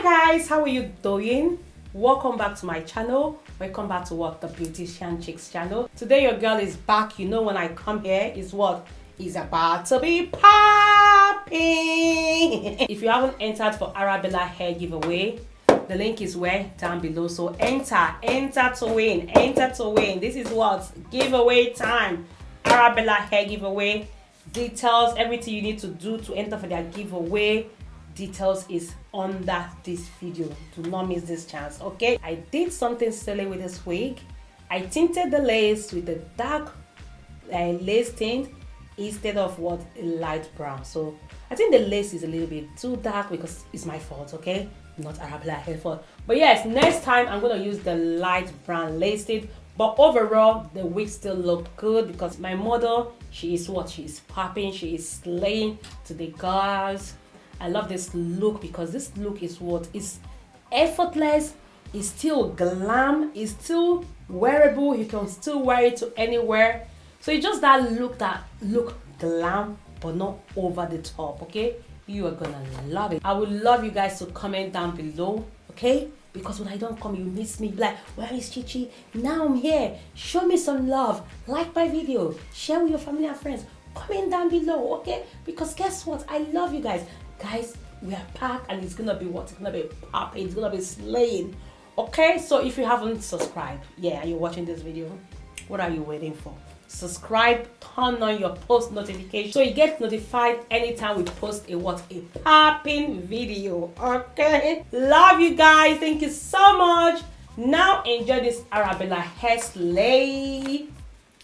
guys, how are you doing? Welcome back to my channel. Welcome back to what, the Beauticianchic channel. Today your girl is back. You know when I come here is what is about to be popping. If you haven't entered for Arabella hair giveaway, the link is where down below. So enter to win, enter to win. This is what giveaway time. Arabella hair giveaway. Details, everything you need to do to enter for their giveaway. Details is under this video. Do not miss this chance, okay? I did something silly with this wig. I tinted the lace with a dark lace tint instead of what, a light brown. So I think the lace is a little bit too dark because it's my fault, okay? Not Arabella hair fault. But yes, next time I'm gonna use the light brown lace tint. But overall, the wig still looked good because my model, she is what? She is popping, she is slaying to the girls. I love this look because this look is what is effortless, it's still glam, it's still wearable, you can still wear it to anywhere. So it's just that look glam but not over the top, okay? You are gonna love it. I would love you guys to comment down below, okay? Because when I don't come, you miss me. Like, where is Chichi? Now I'm here. Show me some love. Like my video. Share with your family and friends. Comment down below, okay? Because guess what? I love you guys. Guys, we are packed and it's gonna be what? It's gonna be popping. It's gonna be slaying. Okay? So if you haven't subscribed, yeah, and you're watching this video, what are you waiting for? Subscribe, turn on your post notification so you get notified anytime we post a popping video. Okay, love you guys, thank you so much. Now enjoy this Arabella hair slay.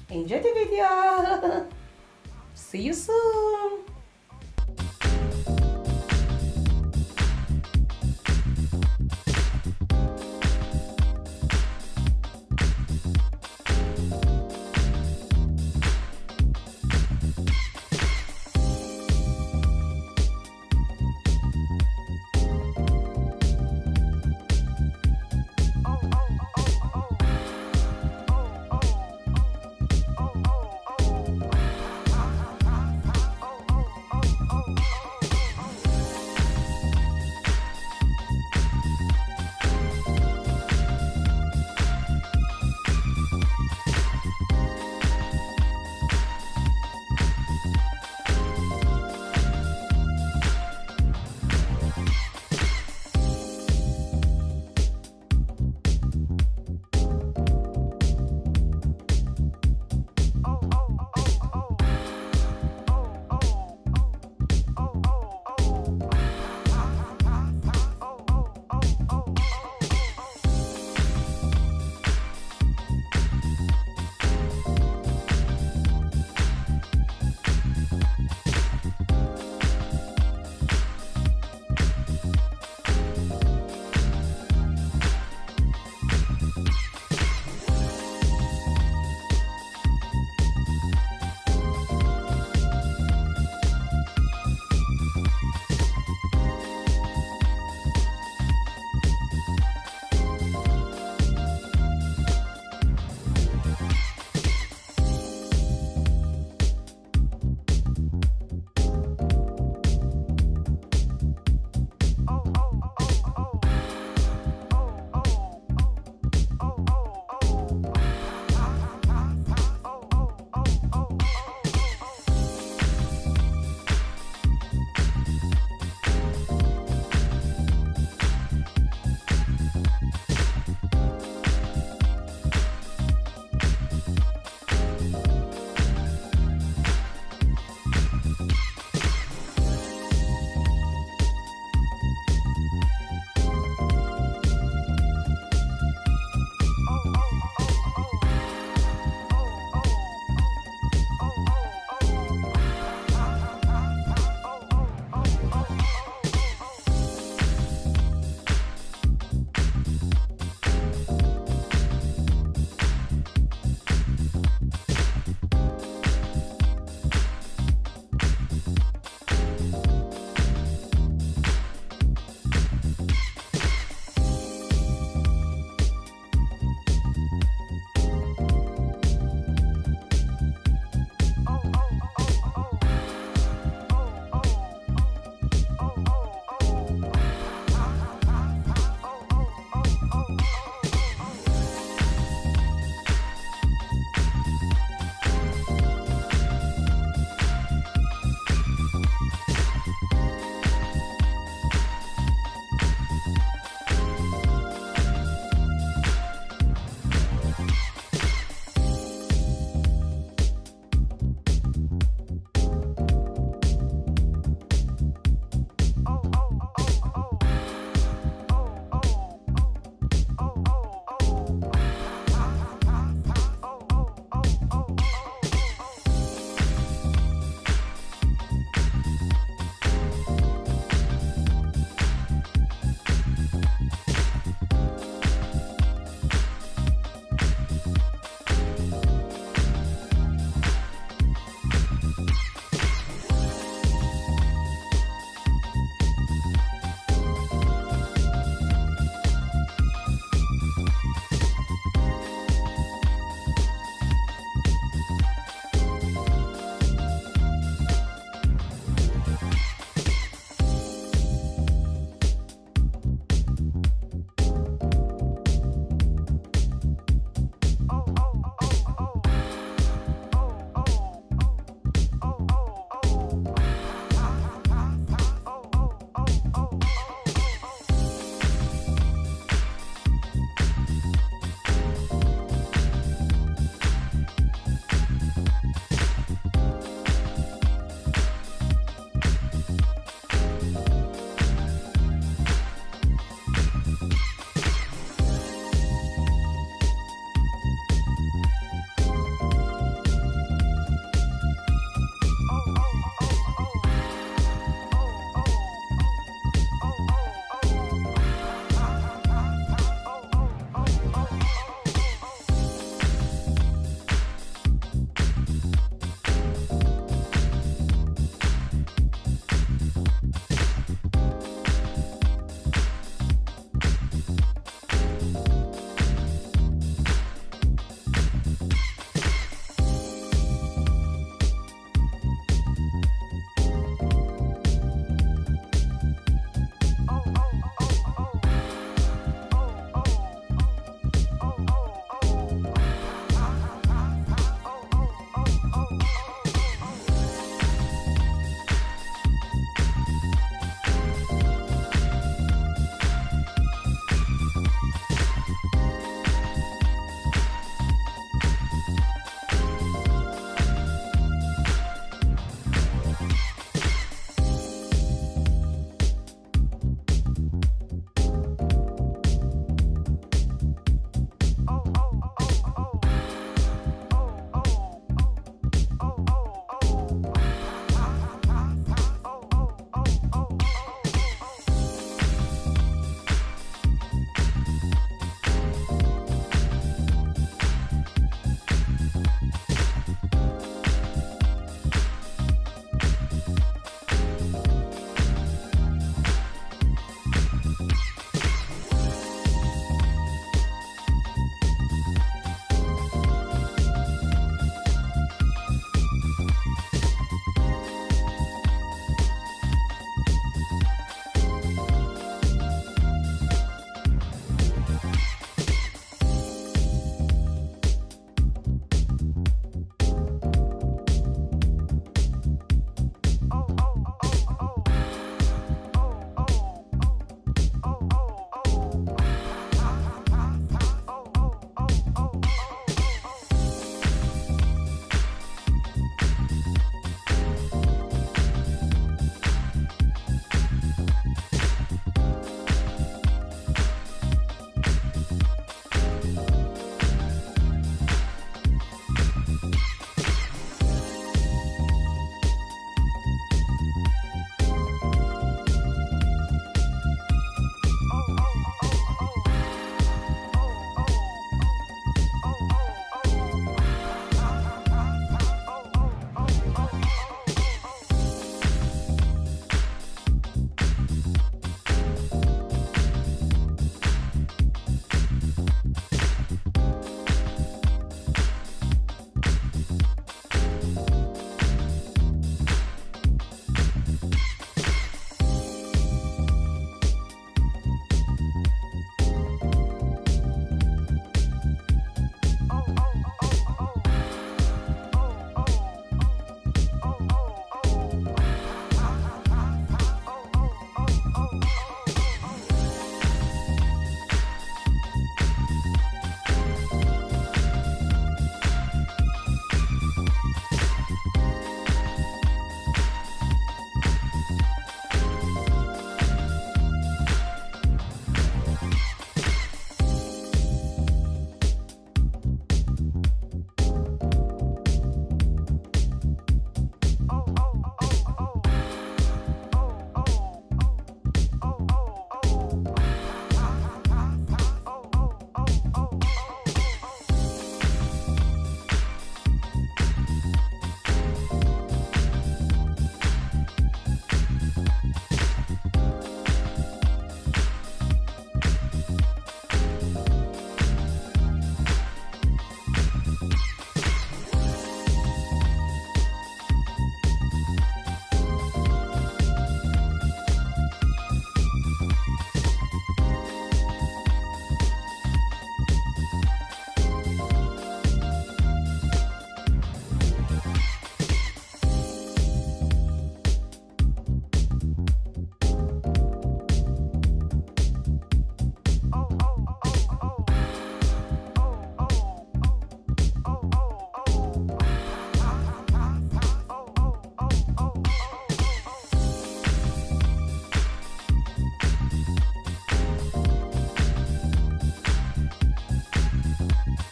Enjoy the video. See you soon.